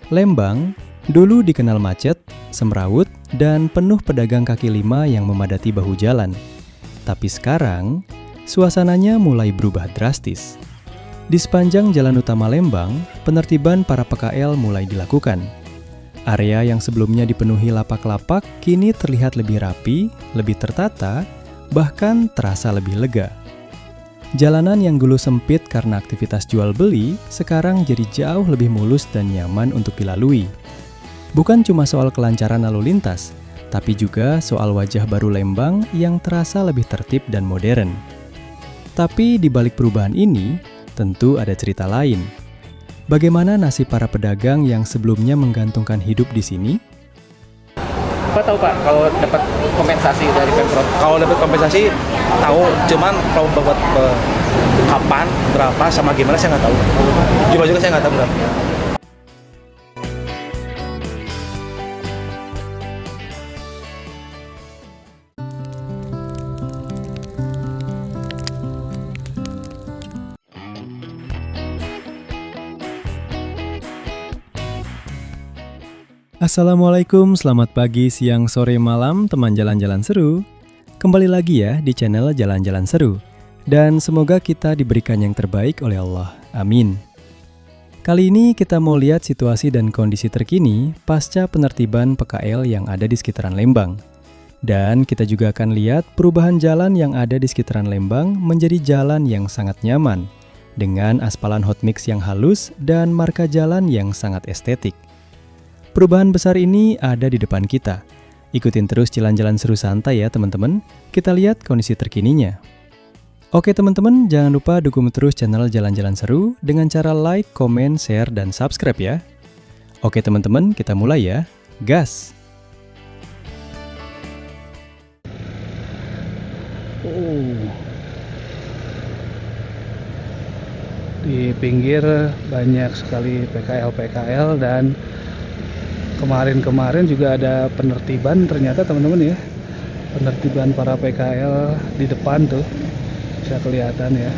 Lembang dulu dikenal macet, semrawut, dan penuh pedagang kaki lima yang memadati bahu jalan. Tapi sekarang, suasananya mulai berubah drastis. Di sepanjang jalan utama Lembang, penertiban para PKL mulai dilakukan. Area yang sebelumnya dipenuhi lapak-lapak kini terlihat lebih rapi, lebih tertata, bahkan terasa lebih lega. Jalanan yang dulu sempit karena aktivitas jual beli, sekarang jadi jauh lebih mulus dan nyaman untuk dilalui. Bukan cuma soal kelancaran lalu lintas, tapi juga soal wajah baru Lembang yang terasa lebih tertib dan modern. Tapi di balik perubahan ini, tentu ada cerita lain. Bagaimana nasib para pedagang yang sebelumnya menggantungkan hidup di sini? Pak tahu Pak kalau dapat kompensasi dari Pemprov? Kalau dapat kompensasi tahu, cuman kalau buat kapan, berapa, sama gimana saya nggak tahu. Jumlah juga saya nggak tahu berapa. Assalamualaikum, selamat pagi, siang, sore, malam, teman jalan-jalan seru. Kembali lagi ya di channel Jalan-Jalan Seru. Dan semoga kita diberikan yang terbaik oleh Allah. Amin. Kali ini kita mau lihat situasi dan kondisi terkini pasca penertiban PKL yang ada di sekitaran Lembang. Dan kita juga akan lihat perubahan jalan yang ada di sekitaran Lembang menjadi jalan yang sangat nyaman, dengan aspalan hot mix yang halus dan marka jalan yang sangat estetik. Perubahan besar ini ada di depan kita. Ikutin terus jalan-jalan seru santai ya teman-teman. Kita lihat kondisi terkininya. Oke teman-teman, jangan lupa dukung terus channel Jalan-Jalan Seru dengan cara like, komen, share, dan subscribe ya. Oke teman-teman, kita mulai ya. Gas! Di pinggir banyak sekali PKL dan kemarin juga ada penertiban ternyata teman-teman ya. Penertiban para PKL di depan tuh bisa kelihatan ya.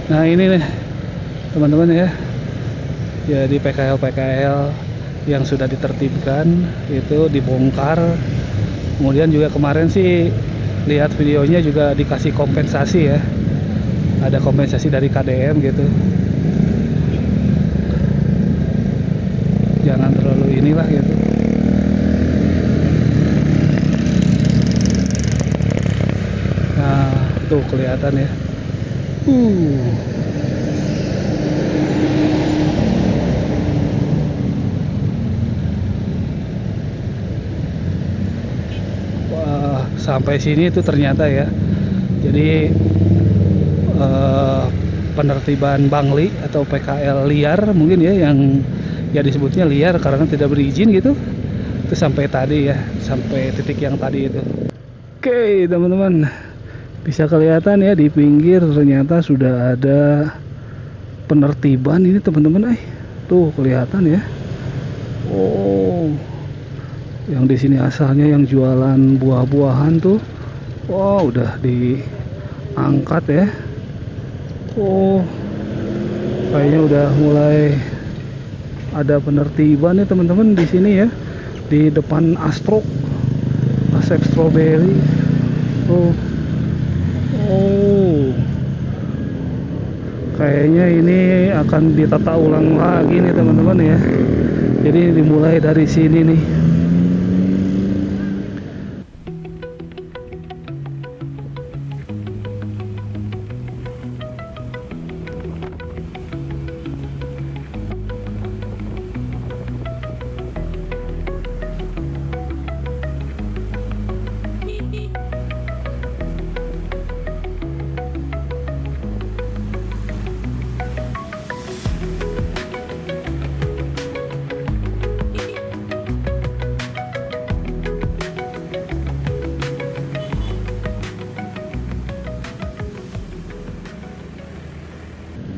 Nah ini nih teman-teman ya. Jadi PKL yang sudah ditertibkan itu dibongkar. Kemudian juga kemarin sih lihat videonya juga dikasih kompensasi ya. Ada kompensasi dari KDM gitu. Jangan terlalu inilah gitu. Nah tuh kelihatan ya. Wah, sampai sini itu ternyata ya. Jadi penertiban Bangli atau PKL liar mungkin ya, yang ya disebutnya liar karena tidak berizin gitu. Itu sampai tadi ya, sampai titik yang tadi itu. Oke teman-teman, bisa kelihatan ya di pinggir ternyata sudah ada penertiban ini teman-teman. Tuh kelihatan ya. Oh, yang di sini asalnya yang jualan buah-buahan tuh, wow udah diangkat ya. Oh, kayaknya udah mulai ada penertiban ya teman-teman di sini ya, di depan Asep Strawberry. Kayaknya ini akan ditata ulang lagi nih teman-teman ya. Jadi dimulai dari sini nih.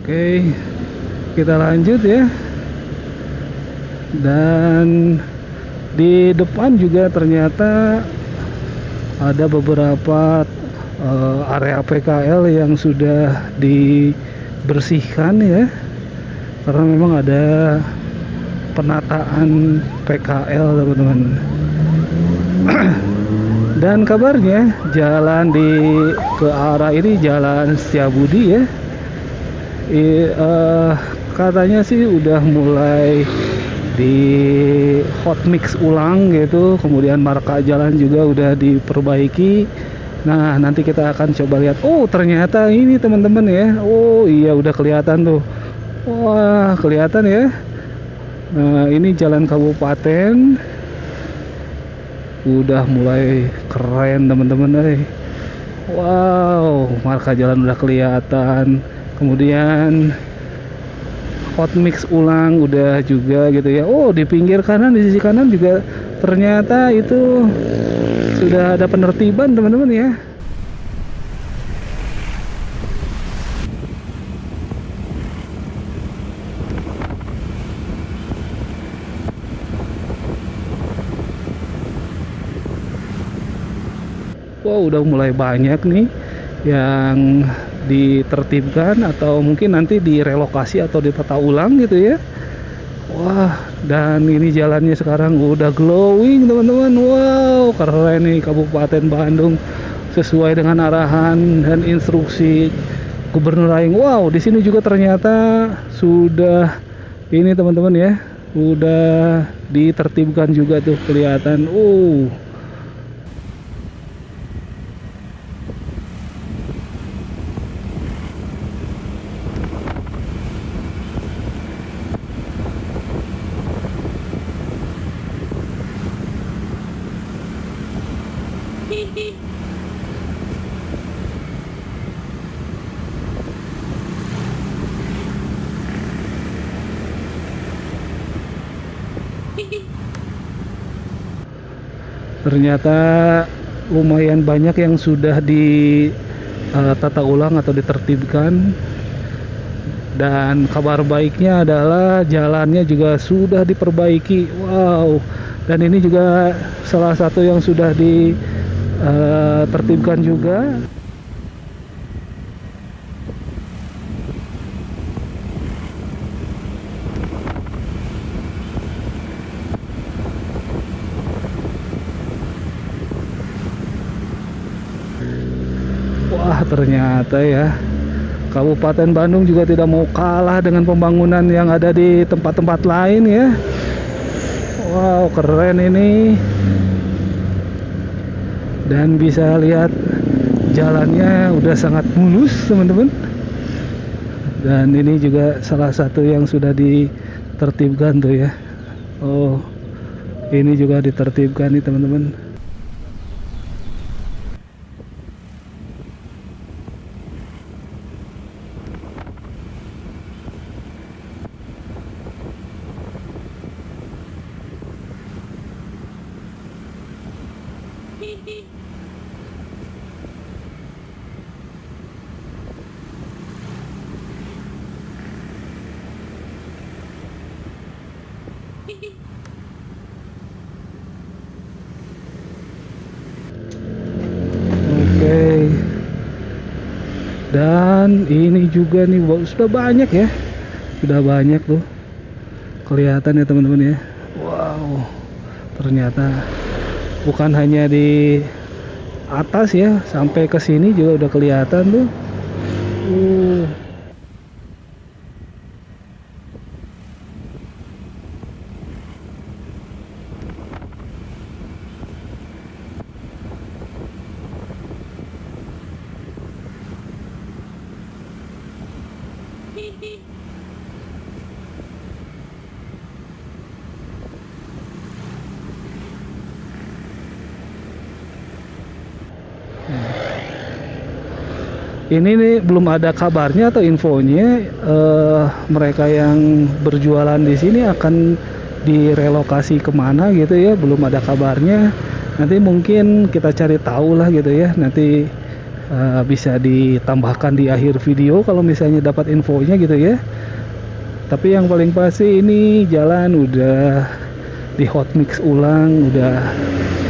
Oke, kita lanjut ya. Dan di depan juga ternyata ada beberapa area PKL yang sudah dibersihkan ya. Karena memang ada penataan PKL teman-teman. Dan kabarnya jalan ke arah ini jalan Setiabudi ya, katanya sih udah mulai di hot mix ulang gitu, kemudian marka jalan juga udah diperbaiki. Nah nanti kita akan coba lihat. Oh ternyata ini teman-teman ya, oh iya udah kelihatan tuh, wah kelihatan ya. Nah ini jalan kabupaten udah mulai keren teman-teman. Wow, marka jalan udah kelihatan, kemudian hot mix ulang udah juga gitu ya. Oh di pinggir kanan, di sisi kanan juga ternyata itu sudah ada penertiban teman-teman ya. Wow, udah mulai banyak nih yang ditertibkan atau mungkin nanti direlokasi atau ditata ulang gitu ya. Wah, dan ini jalannya sekarang udah glowing teman-teman. Wow, keren nih Kabupaten Bandung sesuai dengan arahan dan instruksi Gubernur Aing. Wow, di sini juga ternyata sudah ini teman-teman ya, udah ditertibkan juga tuh kelihatan. Ternyata lumayan banyak yang sudah ditata ulang atau ditertibkan. Dan kabar baiknya adalah jalannya juga sudah diperbaiki. Wow, dan ini juga salah satu yang sudah ditertibkan juga. Wah ternyata ya Kabupaten Bandung juga tidak mau kalah dengan pembangunan yang ada di tempat-tempat lain ya. Wow keren ini. Dan bisa lihat jalannya udah sangat mulus teman-teman. Dan ini juga salah satu yang sudah ditertibkan tuh ya. Oh ini juga ditertibkan nih teman-teman. Oke. Dan ini juga nih sudah banyak ya. Sudah banyak tuh. Kelihatan ya teman-teman ya. Wow. Ternyata bukan hanya di atas ya, sampai ke sini juga udah kelihatan tuh. Ini nih belum ada kabarnya atau infonya mereka yang berjualan di sini akan direlokasi kemana gitu ya, belum ada kabarnya. Nanti mungkin kita cari tahu lah gitu ya, nanti bisa ditambahkan di akhir video kalau misalnya dapat infonya gitu ya. Tapi yang paling pasti ini jalan udah di hot mix ulang, udah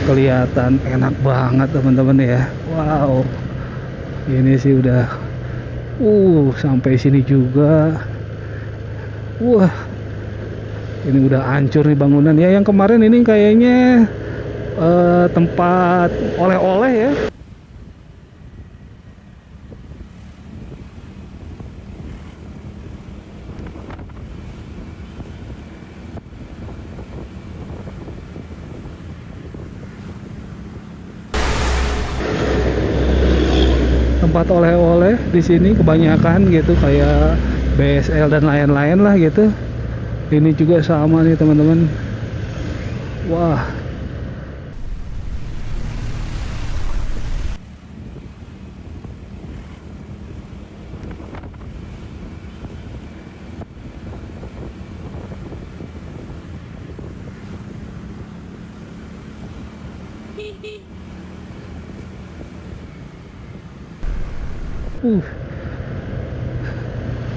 kelihatan enak banget teman-teman ya. Wow. Ini sih udah sampai sini juga. Wah Ini udah hancur nih bangunan ya. Yang kemarin ini kayaknya tempat oleh-oleh ya. Tempat oleh-oleh di sini kebanyakan gitu, kayak BSL dan lain-lain lah gitu. Ini juga sama nih teman-teman. Wah.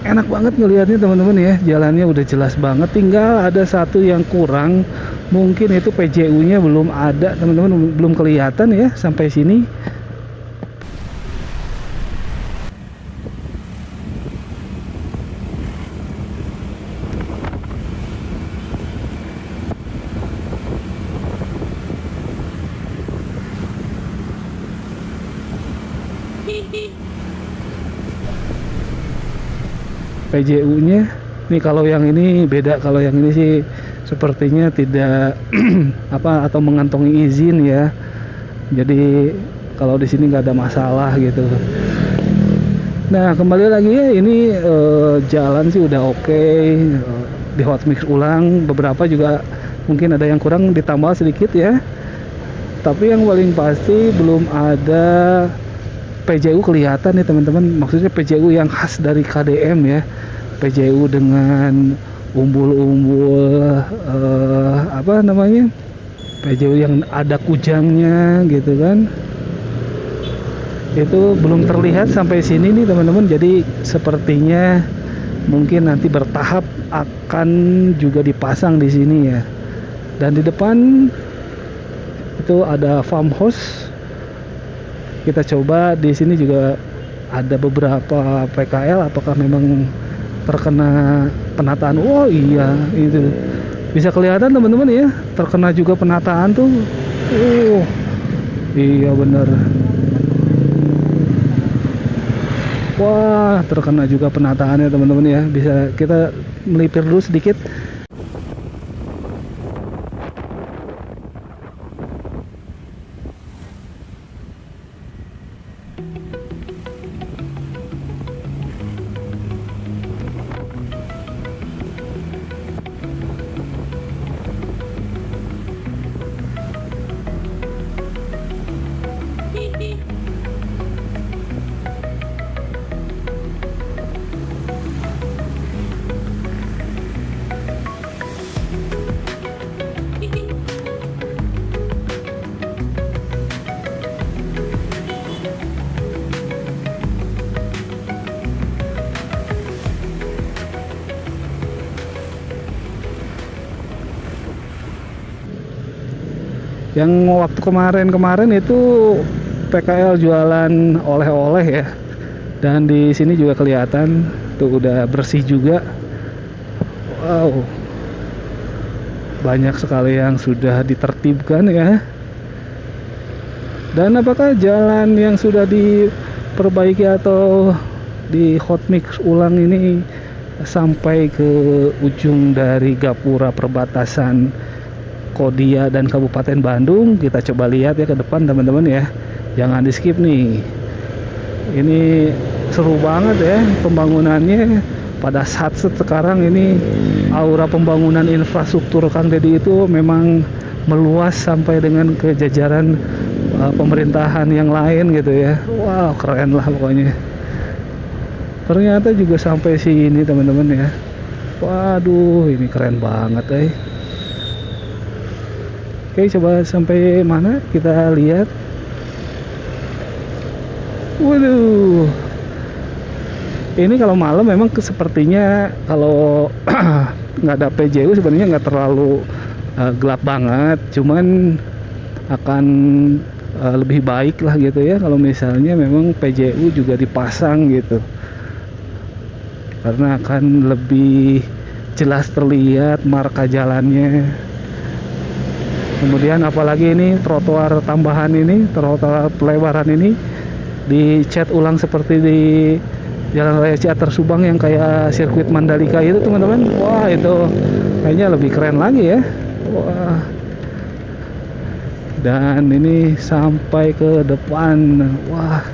Enak banget ngelihatnya teman-teman ya. Jalannya udah jelas banget, tinggal ada satu yang kurang. Mungkin itu PJU-nya belum ada teman-teman, belum kelihatan ya sampai sini. PJU-nya nih, kalau yang ini beda. Kalau yang ini sih sepertinya tidak atau mengantongi izin ya. Jadi kalau di sini nggak ada masalah gitu. Nah, kembali lagi ya, ini jalan sih udah oke. Di hotmix ulang, beberapa juga mungkin ada yang kurang, ditambah sedikit ya. Tapi yang paling pasti belum ada PJU kelihatan nih teman-teman. Maksudnya PJU yang khas dari KDM ya. PJU dengan umbul-umbul PJU yang ada kujangnya gitu kan. Itu belum terlihat sampai sini nih teman-teman. Jadi sepertinya mungkin nanti bertahap akan juga dipasang di sini ya. Dan di depan itu ada farmhouse. Kita coba di sini juga ada beberapa PKL, apakah memang terkena penataan. Oh iya, itu bisa kelihatan teman-teman ya, terkena juga penataan tuh. Iya bener. Wah, terkena juga penataannya teman-teman ya. Bisa kita melipir dulu sedikit. Yang waktu kemarin itu PKL jualan oleh-oleh ya. Dan di sini juga kelihatan tuh udah bersih juga. Wow. Banyak sekali yang sudah ditertibkan ya. Dan apakah jalan yang sudah diperbaiki atau di hotmix ulang ini sampai ke ujung dari gapura perbatasan Kodia dan Kabupaten Bandung? Kita coba lihat ya ke depan teman-teman ya. Jangan di skip nih. Ini seru banget ya pembangunannya. Pada saat sekarang ini aura pembangunan infrastruktur Kang Deddy itu memang meluas sampai dengan ke jajaran pemerintahan yang lain gitu ya. Wow, keren lah pokoknya. Ternyata juga sampai sini teman-teman ya. Waduh, ini keren banget. Oke, coba sampai mana kita lihat. Waduh, ini kalau malam memang sepertinya kalau nggak ada PJU sebenarnya nggak terlalu gelap banget, cuman akan lebih baik lah gitu ya kalau misalnya memang PJU juga dipasang gitu, karena akan lebih jelas terlihat marka jalannya. Kemudian apalagi ini trotoar tambahan ini, trotoar pelebaran ini dicat ulang seperti di Jalan Raya Ciater Subang yang kayak sirkuit Mandalika itu teman-teman. Wah, itu kayaknya lebih keren lagi ya. Wah. Dan ini sampai ke depan. Wah,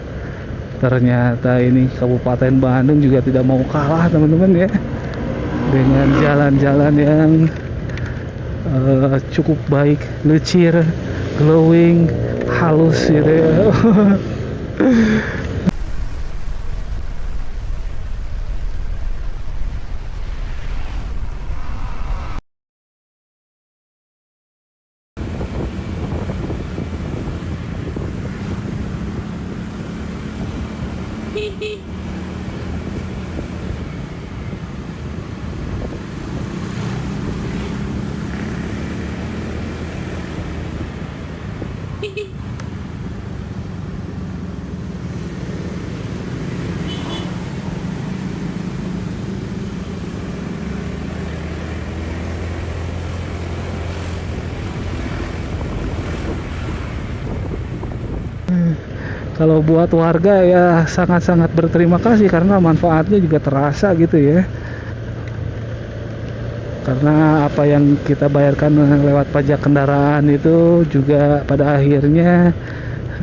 ternyata ini Kabupaten Bandung juga tidak mau kalah teman-teman ya, dengan jalan-jalan yang cukup baik, lecir, glowing, halus gitu ya. Kalau buat warga ya sangat-sangat berterima kasih karena manfaatnya juga terasa gitu ya. Karena apa yang kita bayarkan lewat pajak kendaraan itu juga pada akhirnya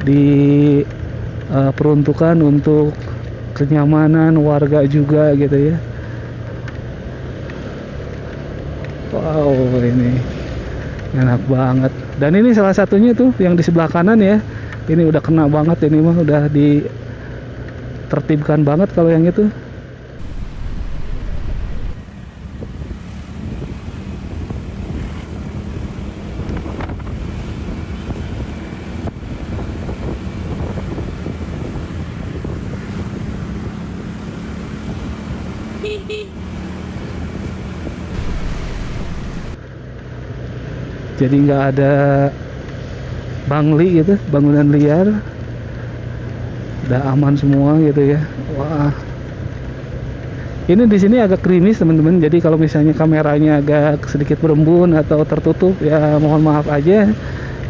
diperuntukkan untuk kenyamanan warga juga gitu ya. Wow, ini enak banget. Dan ini salah satunya tuh yang di sebelah kanan ya. Ini udah kena banget, ini mah udah ditertibkan banget kalau yang itu. Jadi nggak ada bangli gitu, bangunan liar, udah aman semua gitu ya. Wah, ini di sini agak krimis teman-teman, jadi kalau misalnya kameranya agak sedikit berembun atau tertutup ya mohon maaf aja,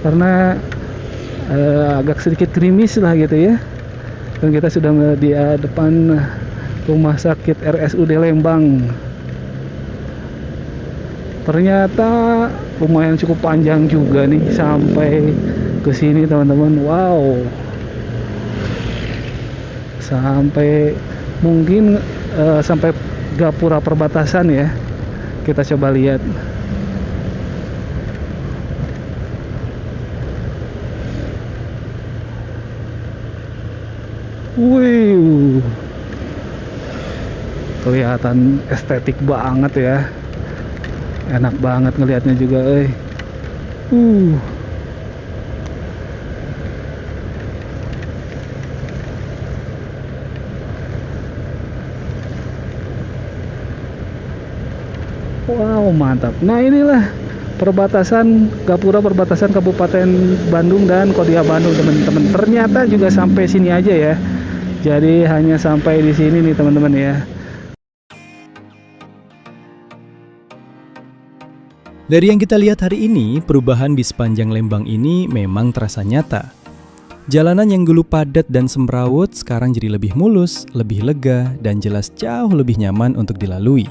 karena agak sedikit krimis lah gitu ya. Dan kita sudah di depan rumah sakit RSUD Lembang. Ternyata lumayan cukup panjang juga nih sampai ke sini teman-teman. Wow, sampai mungkin sampai Gapura perbatasan ya. Kita coba lihat. Wih, kelihatan estetik banget ya. Enak banget ngelihatnya juga, Wow, mantap. Nah, inilah perbatasan Gapura, perbatasan Kabupaten Bandung dan Kodia Bandung, teman-teman. Ternyata juga sampai sini aja ya. Jadi hanya sampai di sini nih, teman-teman ya. Dari yang kita lihat hari ini, perubahan di sepanjang Lembang ini memang terasa nyata. Jalanan yang dulu padat dan semrawut sekarang jadi lebih mulus, lebih lega, dan jelas jauh lebih nyaman untuk dilalui.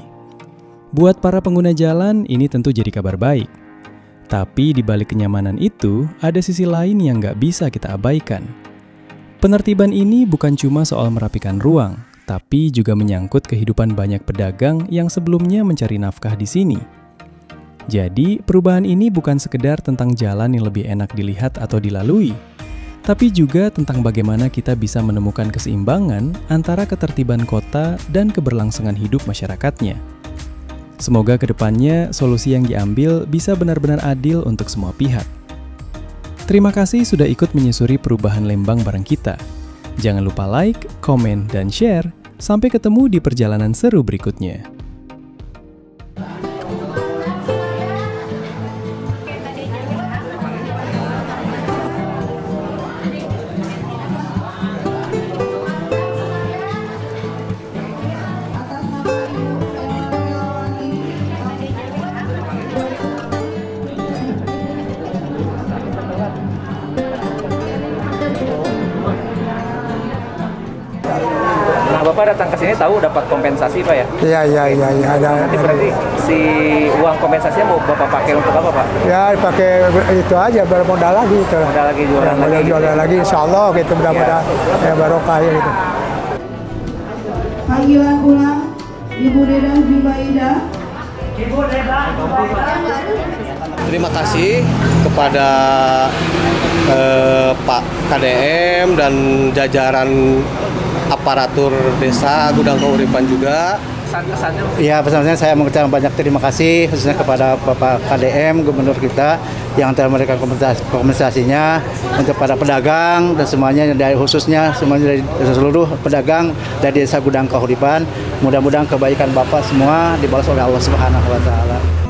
Buat para pengguna jalan, ini tentu jadi kabar baik. Tapi di balik kenyamanan itu, ada sisi lain yang nggak bisa kita abaikan. Penertiban ini bukan cuma soal merapikan ruang, tapi juga menyangkut kehidupan banyak pedagang yang sebelumnya mencari nafkah di sini. Jadi, perubahan ini bukan sekedar tentang jalan yang lebih enak dilihat atau dilalui, tapi juga tentang bagaimana kita bisa menemukan keseimbangan antara ketertiban kota dan keberlangsungan hidup masyarakatnya. Semoga kedepannya solusi yang diambil bisa benar-benar adil untuk semua pihak. Terima kasih sudah ikut menyusuri perubahan Lembang bareng kita. Jangan lupa like, komen, dan share. Sampai ketemu di perjalanan seru berikutnya. Bapak datang ke sini tahu dapat kompensasi Pak ya? Iya, ada. Nanti berarti si uang kompensasinya mau Bapak pakai untuk apa Pak? Ya pakai itu aja bermodal lagi gitu lah. Modal lagi jualan Modal lagi. jualan lagi insya Allah gitu mudah-mudahan ya barokah ya gitu. Panggilan ulang Ibu Deda Jubaida. Terima kasih kepada Pak KDM dan jajaran aparatur desa Gudang Kauripan juga. Kesannya Ya, pesannya saya mengucapkan banyak terima kasih khususnya kepada Bapak KDM, Gubernur kita yang telah memberikan kompensasinya untuk para pedagang dan semuanya dari khususnya semuanya dari seluruh pedagang dari Desa Gudang Kauripan. Mudah-mudahan kebaikan Bapak semua dibalas oleh Allah Subhanahu wa taala.